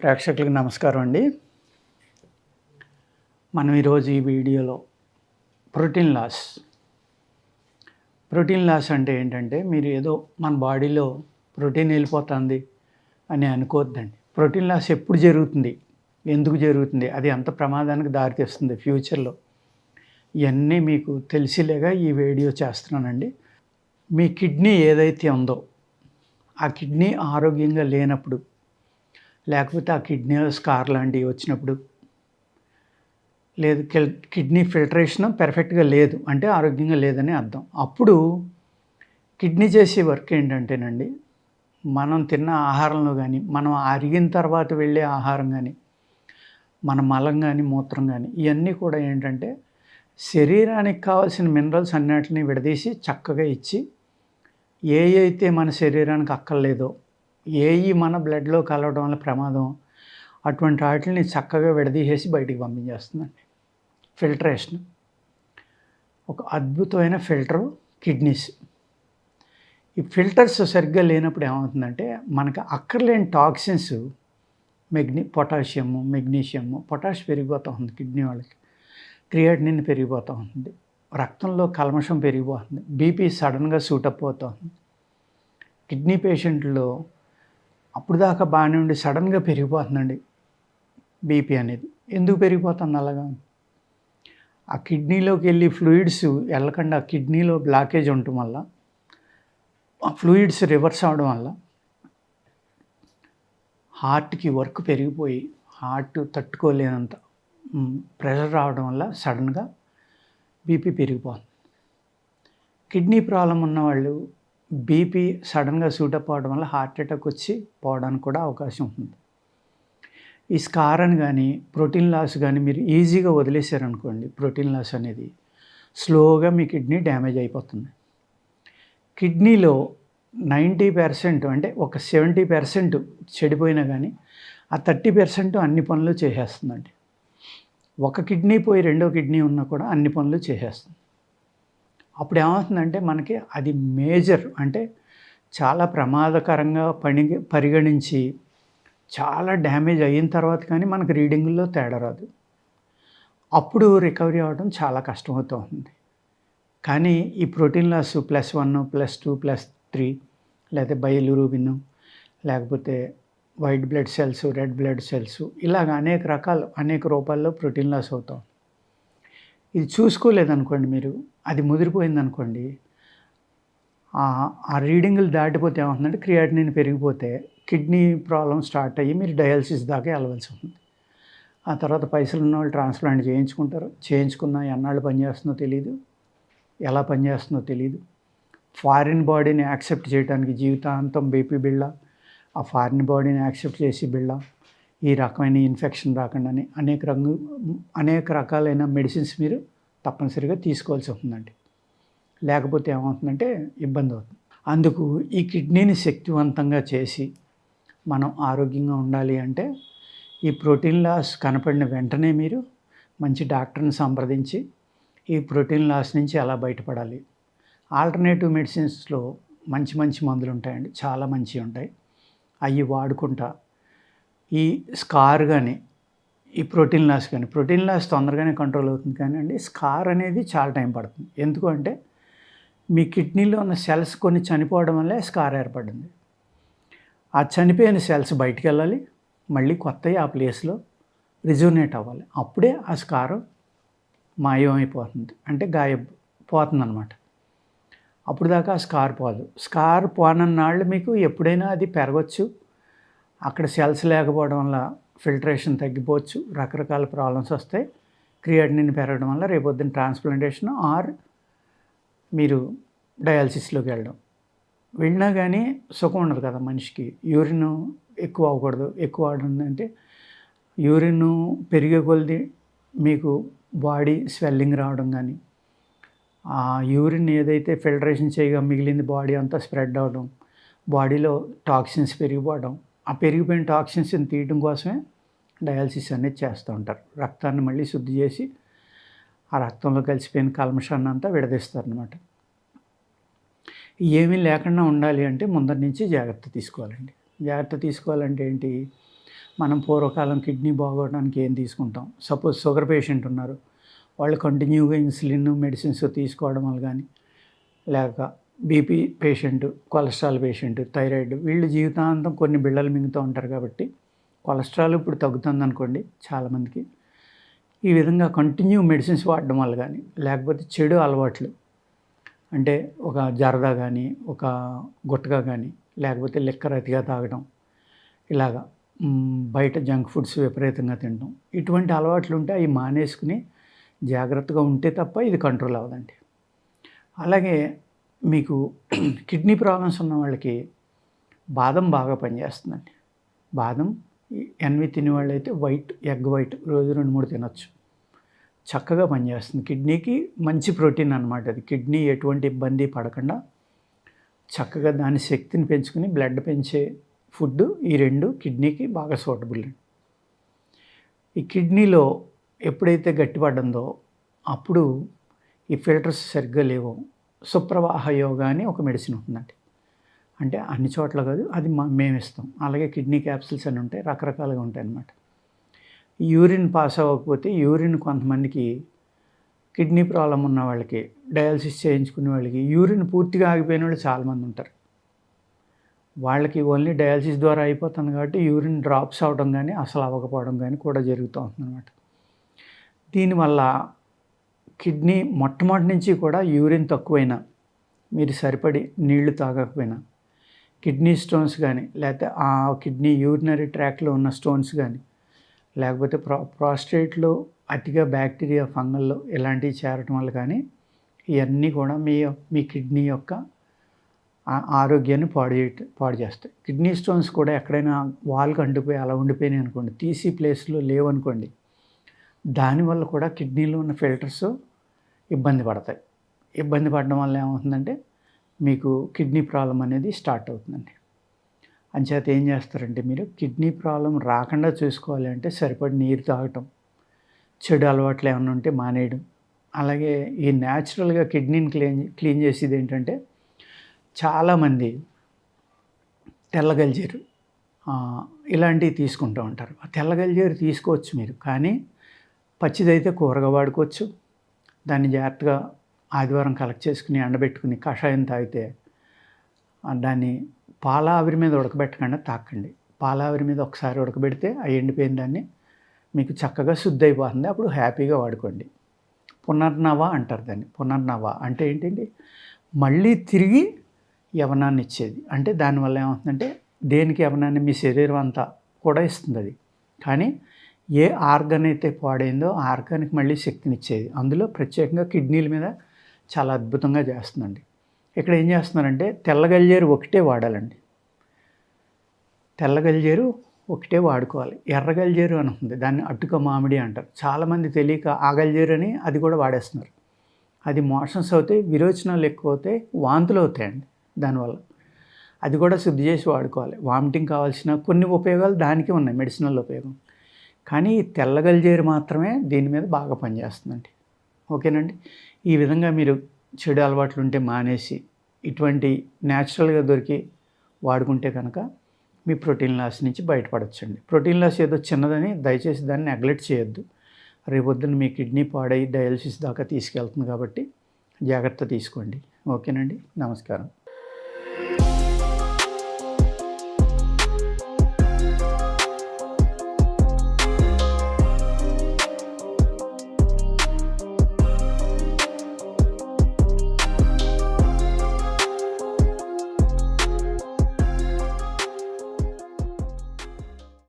ప్రేక్షకులకు నమస్కారం అండి. మనం ఈరోజు ఈ వీడియోలో ప్రోటీన్ లాస్ అంటే ఏంటంటే, మీరు ఏదో మన బాడీలో ప్రోటీన్ వెళ్ళిపోతుంది అని అనుకోవద్దండి. ప్రోటీన్ లాస్ ఎప్పుడు జరుగుతుంది, ఎందుకు జరుగుతుంది, అది ఎంత ప్రమాదానికి దారితీస్తుంది ఫ్యూచర్లో, ఇవన్నీ మీకు తెలిసేలాగా ఈ వీడియో చేస్తున్నానండి. మీ కిడ్నీ ఏదైతే ఉందో ఆ కిడ్నీ ఆరోగ్యంగా లేనప్పుడు, లేకపోతే ఆ కిడ్నీలో స్కార్ లాంటివి వచ్చినప్పుడు, లేదు కిడ్నీ ఫిల్టరేషన్ పెర్ఫెక్ట్గా లేదు అంటే ఆరోగ్యంగా లేదని అర్థం. అప్పుడు కిడ్నీ చేసే వర్క్ ఏంటంటేనండి, మనం తిన్న ఆహారంలో కానీ, మనం అరిగిన తర్వాత వెళ్ళే ఆహారం కానీ, మన మలం కానీ, మూత్రం కానీ, ఇవన్నీ కూడా ఏంటంటే శరీరానికి కావాల్సిన మినరల్స్ అన్నిటిని విడదీసి చక్కగా ఇచ్చి, అయితే మన శరీరానికి అక్కర్లేదో, మన బ్లడ్లో కలవడం వల్ల ప్రమాదం, అటువంటి వాటిని చక్కగా విడదీసేసి బయటికి పంపించేస్తుందండి. ఫిల్టరేషన్ ఒక అద్భుతమైన ఫిల్టరు కిడ్నీస్. ఈ ఫిల్టర్స్ సరిగ్గా లేనప్పుడు ఏమవుతుందంటే, మనకు అక్కర్లేని టాక్సిన్స్, పొటాషియము, మెగ్నీషియము, పొటాష్ పెరిగిపోతూ ఉంది కిడ్నీ వాళ్ళకి, క్రియాటినిన్ పెరిగిపోతూ ఉంటుంది, రక్తంలో కల్మషం పెరిగిపోతుంది, బీపీ సడన్గా సూటప్ అవుతుంది. కిడ్నీ పేషెంట్లో అప్పుడు దాకా బాగానే ఉండి సడన్గా పెరిగిపోతుందండి బీపీ అనేది. ఎందుకు పెరిగిపోతుంది అలాగా? ఆ కిడ్నీలోకి వెళ్ళి ఫ్లూయిడ్స్ వెళ్ళకుండా కిడ్నీలో బ్లాకేజ్ ఉండటం వల్ల, ఆ ఫ్లూయిడ్స్ రివర్స్ అవడం వల్ల హార్ట్కి వర్క్ పెరిగిపోయి హార్ట్ తట్టుకోలేనంత ప్రెషర్ రావడం వల్ల సడన్గా బీపీ పెరిగిపోతుంది. కిడ్నీ ప్రాబ్లం ఉన్నవాళ్ళు బీపీ సడన్గా సూటప్ అవడం వల్ల హార్ట్ అటాక్ వచ్చి పోవడానికి కూడా అవకాశం ఉంటుంది. ఈ స్కార్ అని కానీ, ప్రోటీన్ లాస్ కానీ మీరు ఈజీగా వదిలేశారనుకోండి, ప్రోటీన్ లాస్ అనేది స్లోగా మీ కిడ్నీ డ్యామేజ్ అయిపోతుంది. కిడ్నీలో 90% అంటే ఒక 70% చెడిపోయినా కానీ ఆ 30% అన్ని పనులు చేసేస్తుందండి. ఒక కిడ్నీ పోయి రెండో కిడ్నీ ఉన్నా కూడా అన్ని పనులు చేసేస్తుంది. అప్పుడు ఏమవుతుందంటే, మనకి అది మేజర్ అంటే చాలా ప్రమాదకరంగా పరిగణించి చాలా డ్యామేజ్ అయిన తర్వాత కానీ మనకు రీడింగుల్లో తేడా రాదు. అప్పుడు రికవరీ అవ్వడం చాలా కష్టమవుతూ ఉంది. కానీ ఈ ప్రోటీన్ లాస్ +1, +2, +3 లేకపోతే బైలిరూబిన్, లేకపోతే white blood cells, red blood cells, ఇలాగ అనేక రూపాల్లో ప్రోటీన్ లాస్ అవుతాం. ఇది చూసుకోలేదనుకోండి, మీరు అది ముదిరిపోయిందనుకోండి, ఆ రీడింగులు దాటిపోతే ఏమవుతుందంటే, క్రియాటినిన్ పెరిగిపోతే కిడ్నీ ప్రాబ్లం స్టార్ట్ అయ్యి మీరు డయాలసిస్ దాకా వెళ్ళవలసి ఉంటుంది. ఆ తర్వాత పైసలు ఉన్న వాళ్ళు ట్రాన్స్ప్లాంట్ చేయించుకుంటారు. చేయించుకున్న ఎన్నాళ్ళు పనిచేస్తుందో తెలియదు, ఎలా పనిచేస్తుందో తెలియదు. ఫారిన్ బాడీని యాక్సెప్ట్ చేయడానికి జీవితాంతం బీపీ బిళ్ళ, ఆ ఫారిన్ బాడీని యాక్సెప్ట్ చేసి బిళ్ళ, ఈ రకమైన ఇన్ఫెక్షన్ రాకుండానే అనేక రకాలైన మెడిసిన్స్ మీరు తప్పనిసరిగా తీసుకోవాల్సి ఉంటుందండి. లేకపోతే ఏమవుతుందంటే ఇబ్బంది అవుతుంది. అందుకు ఈ కిడ్నీని శక్తివంతంగా చేసి మనం ఆరోగ్యంగా ఉండాలి అంటే, ఈ ప్రోటీన్ లాస్ కనపడిన వెంటనే మీరు మంచి డాక్టర్ని సంప్రదించి ఈ ప్రోటీన్ లాస్ నుంచి ఎలా బయటపడాలి. ఆల్టర్నేటివ్ మెడిసిన్స్లో మంచి మందులు ఉంటాయండి, చాలా మంచివి ఉంటాయి. అవి వాడుకుంటా ఈ స్కార్ కానీ, ఈ ప్రోటీన్ లాస్ తొందరగానే కంట్రోల్ అవుతుంది. కానీ అండి, స్కార్ అనేది చాలా టైం పడుతుంది. ఎందుకు అంటే, మీ కిడ్నీలో ఉన్న సెల్స్ కొన్ని చనిపోవడం వల్లే స్కార్ ఏర్పడింది. ఆ చనిపోయిన సెల్స్ బయటికి వెళ్ళాలి, మళ్ళీ కొత్తవి ఆ ప్లేస్లో రిజూనేట్ అవ్వాలి. అప్పుడే ఆ స్కార్ మాయమైపోతుంది, అంటే పోతుంది అనమాట. అప్పుడు దాకా ఆ స్కార్ పోదు. స్కార్ పోనన్నాళ్ళు మీకు ఎప్పుడైనా అది పెరగచ్చు. అక్కడ సెల్స్ లేకపోవడం వల్ల ఫిల్టరేషన్ తగ్గిపోవచ్చు, రకరకాల ప్రాబ్లమ్స్ వస్తాయి. క్రియాటినిన్ పెరగడం వల్ల రేపొద్దున ట్రాన్స్ప్లాంటేషన్ ఆర్ మీరు డయాలసిస్లోకి వెళ్ళినా కానీ సుఖం ఉండదు కదా మనిషికి. యూరిన్ ఎక్కువ అవ్వకూడదు. ఎక్కువ ఆడుందంటే యూరిన్ పెరిగే కొలది మీకు బాడీ స్వెల్లింగ్ రావడం కానీ, ఆ యూరిన్ ఏదైతే ఫిల్టరేషన్ చేయగా మిగిలింది బాడీ అంతా స్ప్రెడ్ అవ్వడం, బాడీలో టాక్సిన్స్ పెరిగిపోవడం, ఆ పెరిగిపోయిన టాక్సిన్స్ని తీయడం కోసమే డయాలసిస్ అనేది చేస్తూ ఉంటారు. రక్తాన్ని మళ్ళీ శుద్ధి చేసి ఆ రక్తంలో కలిసిపోయిన కల్మషాన్ని అంతా విడదీస్తారనమాట. ఏమీ లేకుండా ఉండాలి అంటే ముందర నుంచి జాగ్రత్త తీసుకోవాలండి. జాగ్రత్త తీసుకోవాలంటే ఏంటి, మనం పూర్వకాలం కిడ్నీ బాగోవడానికి ఏం తీసుకుంటాం? సపోజ్ షుగర్ పేషెంట్ ఉన్నారు. వాళ్ళు కంటిన్యూగా ఇన్సులిన్, మెడిసిన్స్ తీసుకోవడం వల్ల కానీ, లేక BP patient, cholesterol patient, thyroid వీళ్ళు జీవితాంతం కొన్ని బిళ్ళలు మింగుతూ ఉంటారు కాబట్టి కొలెస్ట్రాల్ ఇప్పుడు తగ్గుతుందనుకోండి చాలామందికి. ఈ విధంగా కంటిన్యూ మెడిసిన్స్ వాడడం వల్ల కానీ, లేకపోతే చెడు అలవాట్లు అంటే ఒక జరదా కానీ, ఒక గుట్కా కానీ, లేకపోతే లిక్కర్ అతిగా తాగడం, ఇలాగా బయట జంక్ ఫుడ్స్ విపరీతంగా తినడం, ఇటువంటి అలవాట్లు ఉంటే అవి మానేసుకుని జాగ్రత్తగా ఉంటే తప్ప ఇది కంట్రోల్ అవ్వదండి. అలాగే మీకు కిడ్నీ ప్రాబ్లమ్స్ ఉన్న వాళ్ళకి బాదం బాగా పనిచేస్తుందండి. బాదం ఎన్వి తినేవాళ్ళైతే ఎగ్ వైట్ రోజు 2-3 తినొచ్చు. చక్కగా పనిచేస్తుంది. కిడ్నీకి మంచి ప్రోటీన్ అనమాట అది. కిడ్నీ ఎటువంటి ఇబ్బంది పడకుండా చక్కగా దాని శక్తిని పెంచుకుని బ్లడ్ పెంచే ఫుడ్ ఈ 2 కిడ్నీకి బాగా సూటబుల్ అండి. ఈ కిడ్నీలో ఎప్పుడైతే గట్టిపడ్డందో అప్పుడు ఈ ఫిల్టర్స్ సరిగ్గా లేవో సుప్రవాహ యోగా అని ఒక మెడిసిన్ ఉంటుందండి. అంటే అన్ని చోట్ల కాదు, అది మేము ఇస్తాం. అలాగే కిడ్నీ క్యాప్సిల్స్ అని ఉంటాయి, రకరకాలుగా ఉంటాయి అన్నమాట. యూరిన్ పాస్ అవ్వకపోతే యూరిన్ కొంతమందికి కిడ్నీ ప్రాబ్లం ఉన్న వాళ్ళకి, డయాలసిస్ చేయించుకునే వాళ్ళకి యూరిన్ పూర్తిగా ఆగిపోయిన వాళ్ళు చాలామంది ఉంటారు. వాళ్ళకి ఓన్లీ డయాలసిస్ ద్వారా అయిపోతుంది కాబట్టి యూరిన్ డ్రాప్స్ అవ్వడం కానీ అసలు అవ్వకపోవడం కానీ కూడా జరుగుతూ ఉంటుంది అన్నమాట. దీనివల్ల కిడ్నీ మొట్టమొదటి నుంచి కూడా యూరిన్ తక్కువైనా, మీరు సరిపడి నీళ్లు తాగకపోయినా, కిడ్నీ స్టోన్స్ కానీ, లేకపోతే ఆ కిడ్నీ యూరినరీ ట్రాక్లో ఉన్న స్టోన్స్ కానీ, లేకపోతే ప్రాస్టేట్లో అతిగా బ్యాక్టీరియా, ఫంగల్ ఇలాంటివి చేరటం వల్ల కానీ ఇవన్నీ కూడా మీ కిడ్నీ యొక్క ఆరోగ్యాన్ని పాడు చేస్తాయి. కిడ్నీ స్టోన్స్ కూడా ఎక్కడైనా వాల్కి అంటిపోయి అలా ఉండిపోయినాయి అనుకోండి, తీసి ప్లేస్లో లేవనుకోండి, దానివల్ల కూడా కిడ్నీలో ఉన్న ఫిల్టర్స్ ఇబ్బంది పడతాయి. ఇబ్బంది పడడం వల్ల ఏమవుతుందంటే మీకు కిడ్నీ ప్రాబ్లం అనేది స్టార్ట్ అవుతుందండి. అంచేత ఏం చేస్తారంటే మీరు కిడ్నీ ప్రాబ్లం రాకుండా చూసుకోవాలి అంటే సరిపడి నీరు తాగటం, చెడు అలవాట్లు ఏమైనా ఉంటే మానేయడం. అలాగే ఈ న్యాచురల్గా కిడ్నీని క్లీన్ చేసేది ఏంటంటే చాలామంది తెల్లగల్జీరు ఇలాంటివి తీసుకుంటూ ఉంటారు. ఆ తెల్లగల్జీరు తీసుకోవచ్చు మీరు, కానీ పచ్చిదైతే కూరగా వాడుకోవచ్చు. దాన్ని జాగ్రత్తగా ఆదివారం కలెక్ట్ చేసుకుని ఎండబెట్టుకుని కషాయం తాగితే దాన్ని పాల ఆవిరి మీద ఉడకబెట్టకుండా తాకండి. పాల ఆవిరి మీద ఒకసారి ఉడకబెడితే ఆ ఎండిపోయిన దాన్ని మీకు చక్కగా శుద్ధి అయిపోతుంది. అప్పుడు హ్యాపీగా వాడుకోండి. పునర్నవ అంటారు దాన్ని. పునర్నవ అంటే ఏంటండి, మళ్ళీ తిరిగి యవ్వనాన్ని ఇచ్చేది. అంటే దానివల్ల ఏమవుతుందంటే దేనికి యవ్వనాన్ని, మీ శరీరం అంతా కూడా ఇస్తుంది అది. కానీ ఏ ఆర్గన్ అయితే పాడైందో ఆ ఆర్గానికి మళ్ళీ శక్తినిచ్చేది. అందులో ప్రత్యేకంగా కిడ్నీల మీద చాలా అద్భుతంగా చేస్తుందండి. ఇక్కడ ఏం చేస్తున్నారంటే తెల్లగల్జేరు ఒకటే వాడాలండి. తెల్లగల్జేరు ఒకటే వాడుకోవాలి. ఎర్రగల్జేరు అని ఉంది, దాన్ని అటుక మామిడి అంటారు. చాలామంది తెలియక ఆగల్జేరు అని అది కూడా వాడేస్తున్నారు. అది మోషన్స్ అవుతాయి, విరోచనాలు ఎక్కువ అవుతాయి, వాంతులు అవుతాయండి దానివల్ల. అది కూడా శుద్ధి చేసి వాడుకోవాలి. వామిటింగ్ కావాల్సిన కొన్ని ఉపయోగాలు దానికి ఉన్నాయి, మెడిసినల్ ఉపయోగం. కానీ తెల్లగల్జేరు మాత్రమే దీని మీద బాగా పనిచేస్తుందండి. ఓకేనండి. ఈ విధంగా మీరు చెడు అలవాట్లు ఉంటే మానేసి ఇటువంటి న్యాచురల్గా దొరికి వాడుకుంటే కనుక మీ ప్రోటీన్ లాస్ నుంచి బయటపడవచ్చండి. ప్రోటీన్ లాస్ ఏదో చిన్నదని దయచేసి దాన్ని నెగ్లెక్ట్ చేయొద్దు. రేపొద్దున మీ కిడ్నీ పాడై డయాలసిస్ దాకా తీసుకెళ్తుంది కాబట్టి జాగ్రత్త తీసుకోండి. ఓకేనండి. నమస్కారం.